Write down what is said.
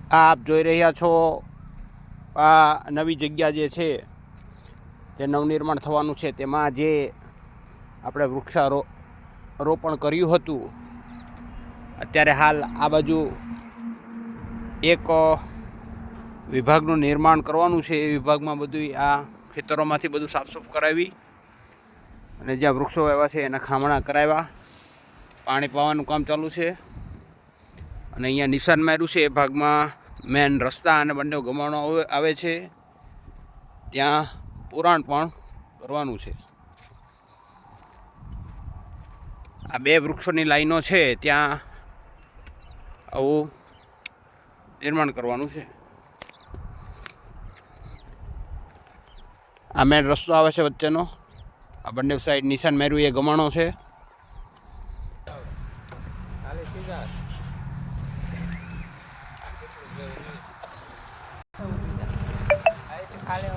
આપ જોઈ રહ્યા છો આ નવી જગ્યા જે છે જે નવનિર્માણ થવાનું છે તેમાં જે આપણે વૃક્ષારોપણ કર્યું હતું, અત્યારે હાલ આ બાજુ એક વિભાગનું નિર્માણ કરવાનું છે. એ વિભાગમાં બધું આ ખેતરોમાંથી બધું સાફસૂફ કરાવી અને જ્યાં વૃક્ષો આવ્યા છે એના ખામણા કરાવ્યા, પાણી પાવાનું કામ ચાલુ છે. અને અહીંયા નિશાન માર્યું છે એ ભાગમાં મેન રસ્તા અને બંને ગમાણો આવે છે, ત્યાં પુરાણ પણ કરવાનું છે. આ બે વૃક્ષોની લાઈનો છે ત્યાં આવું નિર્માણ કરવાનું છે. આ મેન રસ્તો આવે છે વચ્ચેનો, આ બંને સાઈડ નિશાન માર્યું એ ગમાણો છે. ખાલી